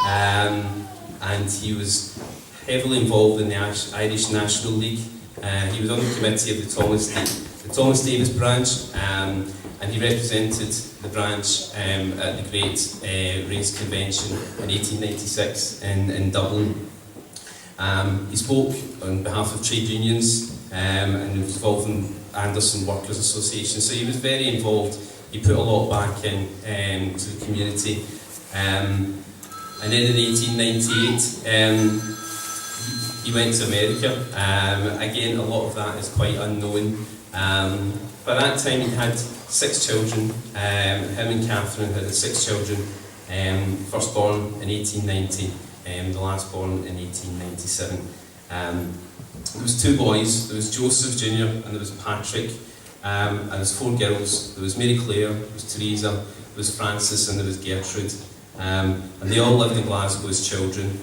and he was heavily involved in the Irish National League. He was on the committee of the Thomas Davis branch, and he represented the branch at the Great Race Convention in 1896 in Dublin. He spoke on behalf of trade unions and was involved in Anderson Workers Association, so he was very involved. He put a lot back in to the community. And then in 1898, he went to America. Again, a lot of that is quite unknown. By that time, he had 6 children. Him and Catherine had 6 children. First born in 1890, the last born in 1897. There was 2 boys. There was Joseph Jr. and there was Patrick. And there was 4 girls. There was Mary Claire, there was Teresa, there was Frances, and there was Gertrude. And they all lived in Glasgow as children,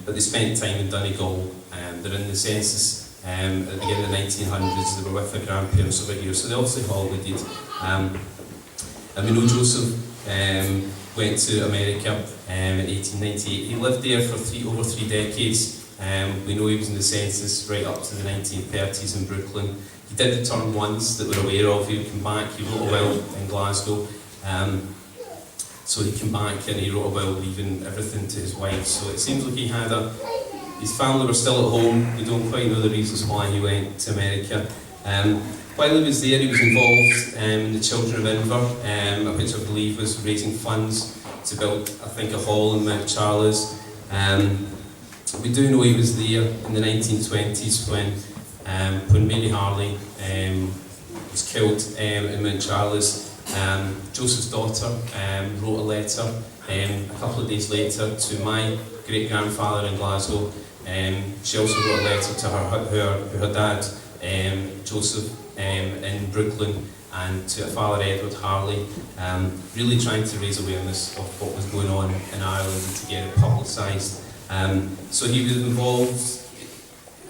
but they spent time in Donegal. They're in the census at the beginning of the 1900s. They were with their grandparents over here, so they obviously holidayed. And we know Joseph went to America in 1898. He lived there for over 3 decades. We know he was in the census right up to the 1930s in Brooklyn. He did return once that we're aware of. He would come back. He wrote a will in Glasgow. So he came back and he wrote a will leaving everything to his wife. So it seems like he had his family were still at home. We don't quite know the reasons why he went to America. While he was there, he was involved in the Children of Inver, which I believe was raising funds to build, I think, a hall in Mount Charles. We do know he was there in the 1920s when Mary Harley was killed in Mount Charles. Joseph's daughter wrote a letter a couple of days later to my great-grandfather in Glasgow. She also wrote a letter to her dad, Joseph, in Brooklyn, and to her father, Edward Harley, really trying to raise awareness of what was going on in Ireland and to get it publicised. So he was involved.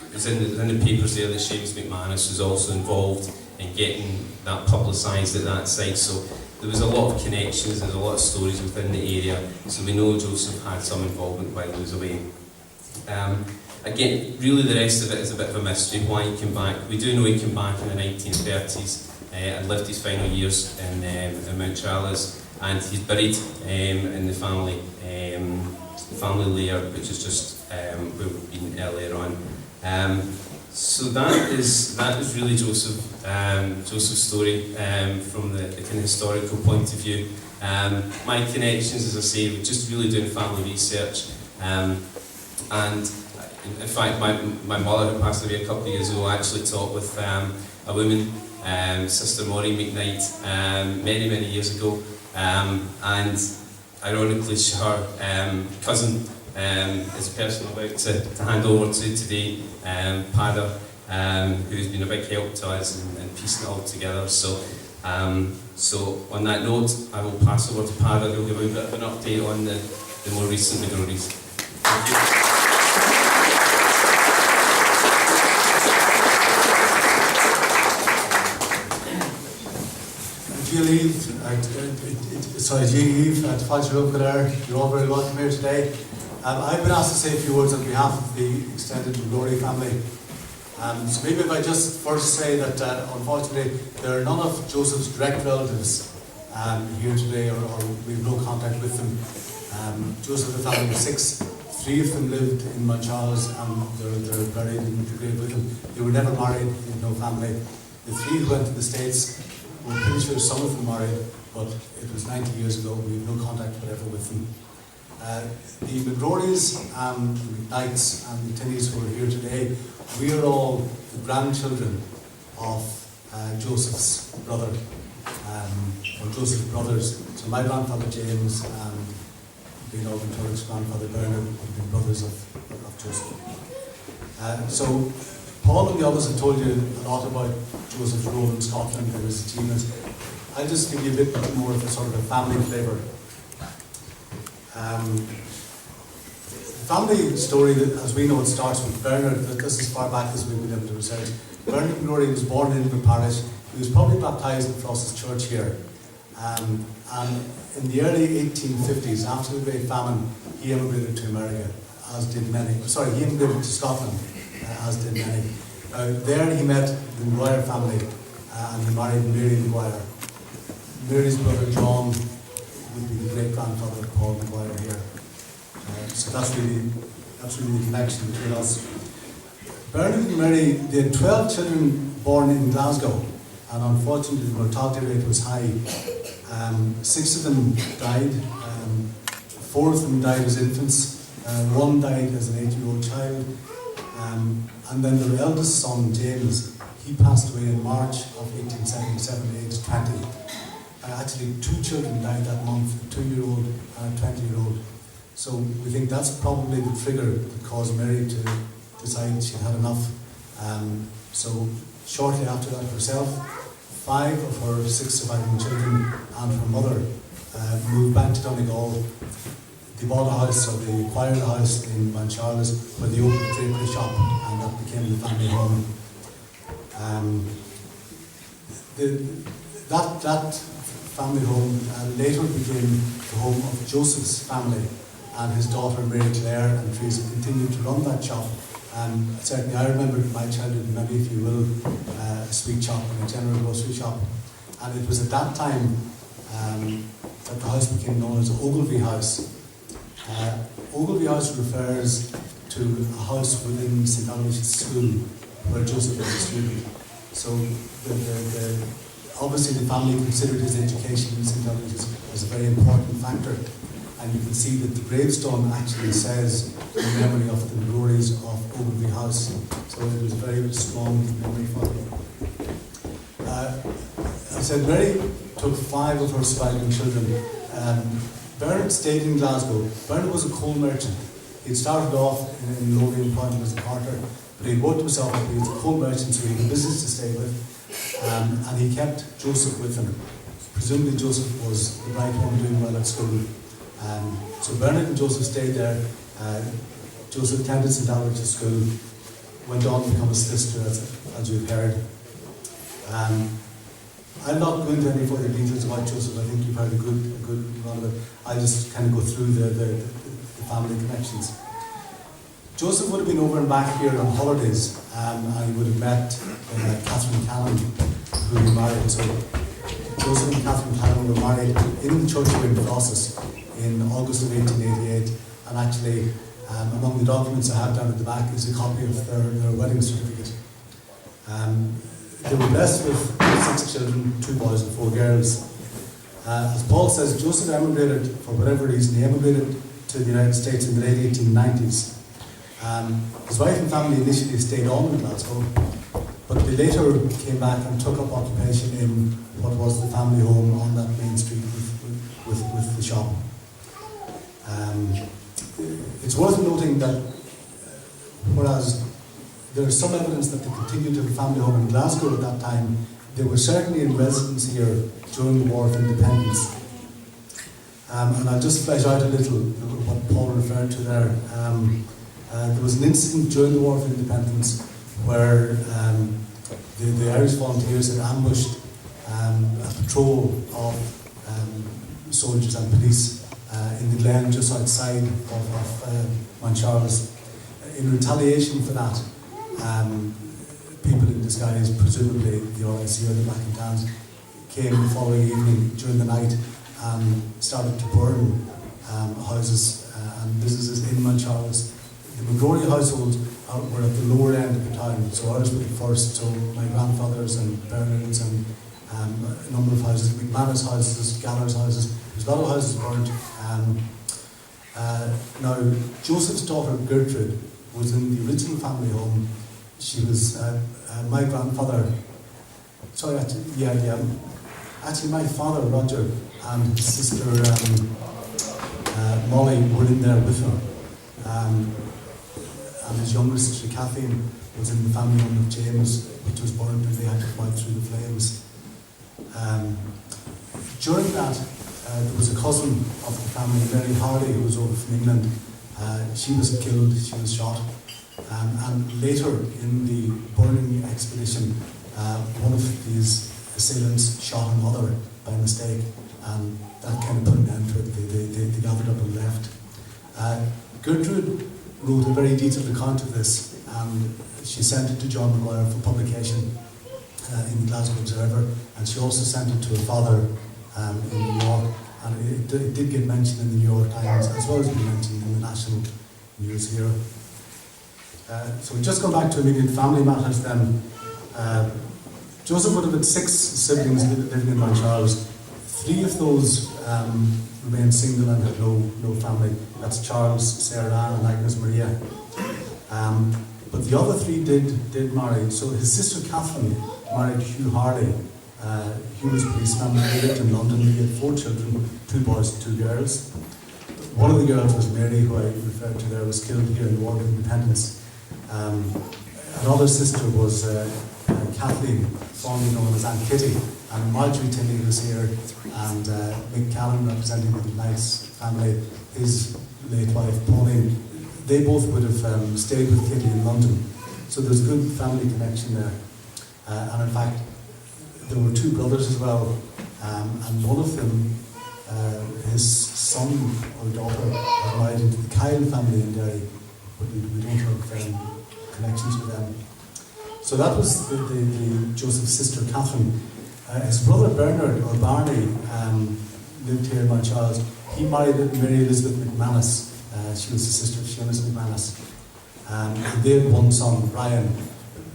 It was in the papers there that Seamus McManus was also involved in getting that publicised at that site. So there was a lot of connections, there's a lot of stories within the area. So we know Joseph had some involvement while he was away. Again, really the rest of it is a bit of a mystery why he came back. We do know he came back in the 1930s and lived his final years in Mount Charles, and he's buried in the family lair, which is just where we've been earlier on. So that is really Joseph's story from the kind of historical point of view. My connections, as I say, were just really doing family research, and in fact my mother, who passed away a couple of years ago, actually taught with a woman, Sister Maureen McKnight, many years ago, and ironically her cousin is the person I'm about to hand over to today, Pada, who's been a big help to us in piecing it all together. So on that note, I will pass over to Pada, who'll give a bit of an update on the more recent McGroary's. Thank you. You're all very welcome here today. I've been asked to say a few words on behalf of the extended McGroary family. So maybe if I just first say that unfortunately there are none of Joseph's direct relatives here today, or we have no contact with them. Joseph had a family of 6. 3 of them lived in Mount Charles, and they're buried in the grave with him. They were never married, they had no family. The 3 who went to the States, we're pretty sure some of them married, but it was 90 years ago. We have no contact whatever with them. The McGroarys, the McKnights and the Tinnies who are here today, we are all the grandchildren of Joseph's brother, or Joseph's brothers. So my grandfather James and being Alvin Turrick's grandfather Bernard have been brothers of Joseph. So Paul and the others have told you a lot about Joseph's role in Scotland and his achievements. I'll just give you a bit more of a sort of a family flavour. The family story, as we know, it starts with Bernard. This is as far back as we've been able to research. Bernard McGroary was born in Inver Parish. He was probably baptised in Floss's church here. And in the early 1850s, after the Great Famine, he emigrated to America, as did many. Sorry, he emigrated to Scotland, as did many. There he met the McGroary family, and he married Mary McGuire. Mary's brother John would be the great-grandfather of Paul McGuire here. So that's really the connection between us. Bernard and Mary, they had 12 children born in Glasgow, and unfortunately the mortality rate was high. 6 of them died, 4 of them died as infants, 1 died as an 8-year-old child, and then their eldest son, James, he passed away in March of 1877 at age 20. Actually, 2 children died that month, a 2-year-old and a 20-year-old. So we think that's probably the trigger that caused Mary to decide she had enough. So shortly after that herself, 5 of her 6 surviving children and her mother moved back to Donegal. They bought a house, or they acquired a house in Mount Charles where they opened a drapery shop, and that became the family home. That family home later became the home of Joseph's family, and his daughter Mary Claire and Teresa continued to run that shop. And certainly I remember in my childhood, maybe if you will, a sweet shop and a general grocery shop. And it was at that time that the house became known as Ogilvy House. Ogilvy House refers to a house within St. Aloysius School where Joseph was a student. So obviously the family considered his education in St. Aloysius as a very important factor. And you can see that the gravestone actually says in memory of the McGroarys of Ogilvy House. So it was a very strong memory for them. I said Mary took 5 of her surviving children. Bernard stayed in Glasgow. Bernard was a coal merchant. He started off in lowly employment as a carter, but he worked himself up. He was a coal merchant, so he had a business to stay with. And he kept Joseph with him. Presumably Joseph was the right one doing well at school. So Bernard and Joseph stayed there. Joseph attended St. Aloysius School, went on to become a solicitor, as we've heard. I'll not go into any further details about Joseph. I think you've heard a good run of it. I'll just kind of go through the family connections. Joseph would have been over and back here on holidays, and he would have met Catherine Cannon, who he married. So Joseph and Catherine Cannon were married in the church here in Crosses in August of 1888, and actually among the documents I have down at the back is a copy of their wedding certificate. They were blessed with 6 children, 2 boys and 4 girls. As Paul says, Joseph emigrated, for whatever reason, he emigrated to the United States in the late 1890s. His wife and family initially stayed on in Glasgow, but they later came back and took up occupation in what was the family home on that main street with the shop. It's worth noting that whereas there is some evidence that they continued to have a family home in Glasgow at that time, they were certainly in residence here during the War of Independence. And I'll just flesh out a little what Paul referred to there. There was an incident during the War of Independence where the Irish volunteers had ambushed a patrol of soldiers and police in the glen just outside of Mount Charles. In retaliation for that, people in disguise, presumably the RIC or the Black and Tans, came the following evening during the night and started to burn houses and businesses in Mount Charles. The McGroary household were at the lower end of the town, so ours were the first, so my grandfather's and Bernard's and a number of houses, McManus houses, Galler's houses, there's a lot of houses burnt. Now, Joseph's daughter Gertrude was in the original family home. She was my grandfather, actually my father Roger and his sister Molly were in there with her. And his younger sister Kathleen was in the family home of James, which was burnt and they had to come out through the flames. During that, there was a cousin of the family, Mary Hardy, who was over from England. She was killed, she was shot. And later in the burning expedition, one of these assailants shot another by mistake. and that kind of put an end to it. They gathered up and left. Gertrude wrote a very detailed account of this, and she sent it to John McGroary for publication in the Glasgow Observer, and she also sent it to her father in New York, and it did get mentioned in the New York Times, as well as being mentioned in the national news here. So we just go back to immediate family matters then. Joseph would have had 6 siblings living in Mount Charles. 3 of those remained single and had no family. That's Charles, Sarah Ann, and Agnes Maria. But the other 3 did marry. So his sister Catherine married Hugh Harley. Hugh was a policeman. They lived in London. He had 4 children, 2 boys, 2 girls. One of the girls was Mary, who I referred to there, was killed here in the War of Independence. Another sister was Kathleen, formerly known as Aunt Kitty, and Marjorie Tinney was here, and Mick Callan, representing the Knights family, his late wife Pauline. They both would have stayed with Kitty in London, so there's a good family connection there. And in fact, there were 2 brothers as well, and one of them, his son or daughter, was married into the Kyle family in Derry, but we don't have connections with them. So that was the Joseph's sister Catherine. His brother Bernard, or Barney, lived here in Mount Charles. He married Mary Elizabeth McManus. She was the sister of Seamus McManus. And they had 1 son, Brian.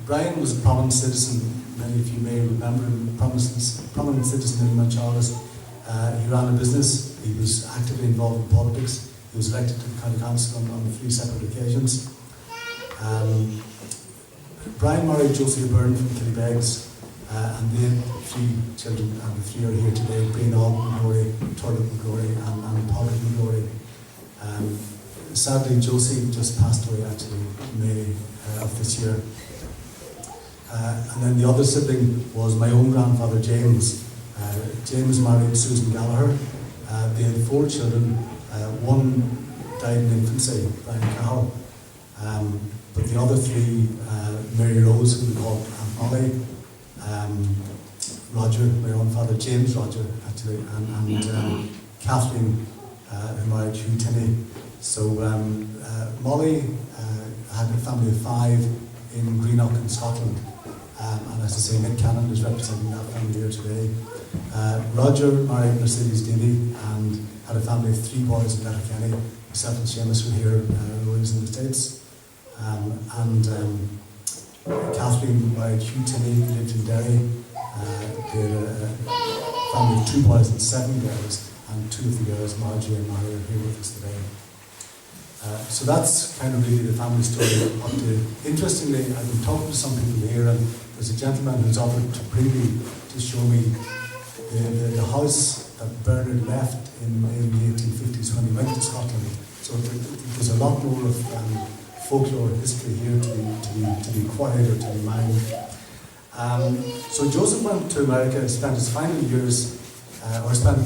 Brian was a prominent citizen. Many of you may remember him, prominent citizen in Mount Charles. He ran a business. He was actively involved in politics. He was elected to the county council on 3 separate occasions. Brian married Josie Byrne from Killybegs, and they had 3 children, and the 3 are here today: Breanall McGroary, Turlet McGroary, and Paul McGroary. Sadly, Josie just passed away actually in May of this year. And then the other sibling was my own grandfather, James. James married Susan Gallagher. They had 4 children. 1 died in infancy, Brian Cahill. But the other 3, Mary Rose, who we called Aunt Molly, Roger, my own father, James Roger, actually, and Kathleen, who married Hugh Tinney. So Molly had a family of 5 in Greenock in Scotland. And as I say, Mick Cannon is representing that family here today. Roger married Mercedes Daly and had a family of 3 boys in Letterkenny. Myself and Seamus were here, always in the States. Kathleen married Hugh Tinney, who lived in Derry. They had a family of 2 boys and 7 girls, and 2 of the girls, Marjorie and Mary, are here with us today. So that's kind of really the family story up to. Interestingly, I've been talking to some people here, and there's a gentleman who's offered to bring me to show me the house that Bernard left in the 1850s when he went to Scotland. So there's a lot more of folklore history here to be acquired or to be mined. So Joseph went to America, spent his final years, or spent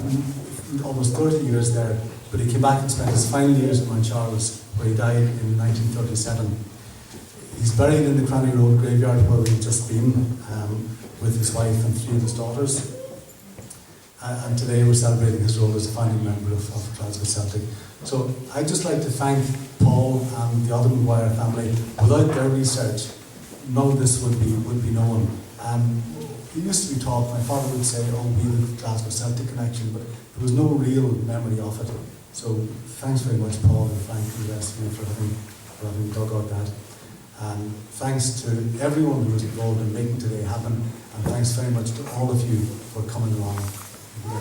almost 30 years there, but he came back and spent his final years in Mount Charles, where he died in 1937. He's buried in the Cranny Road graveyard where we've just been, with his wife and 3 of his daughters. And today we're celebrating his role as a founding member of Glasgow Celtic. So I'd just like to thank Paul and the other McGroary family. Without their research, none of this would be known. It used to be taught, my father would say, oh, we have the Glasgow Celtic connection, but there was no real memory of it. So thanks very much, Paul, and thank the rest of you for having dug out that. Thanks to everyone who was involved in making today happen, and thanks very much to all of you for coming along here.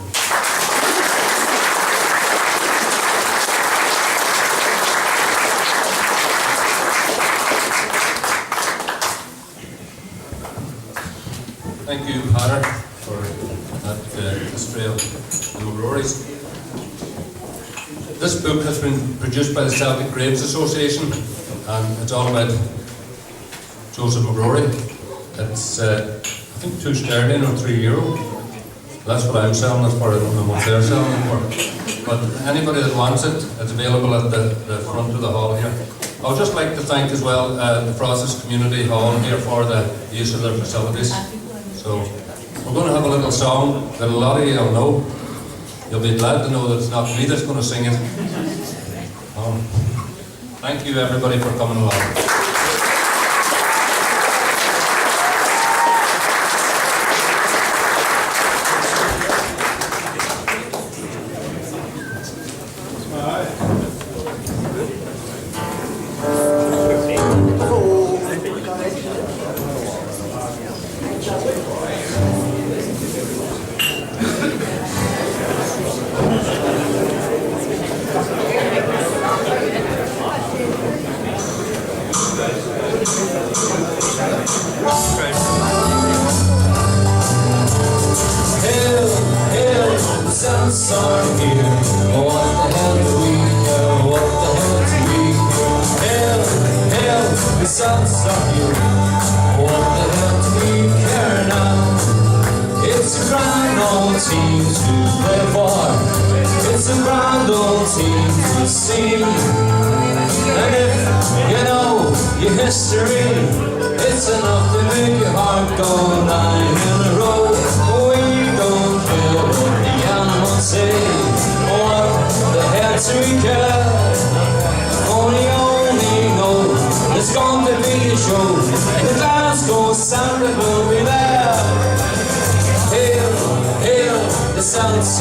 Thank you, Pater, for that history of the McGroarys. This book has been produced by the Celtic Graves Association, and it's all about Joseph McGroary. It's, I think, €2 or €3. That's what I'm selling it for, I don't know what they're selling it for. But anybody that wants it, it's available at the front of the hall here. I would just like to thank as well the Process Community Hall here for the use of their facilities. So we're going to have a little song that a lot of you will know. You'll be glad to know that it's not me that's going to sing it. Thank you everybody for coming along.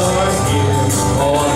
Are here. Oh,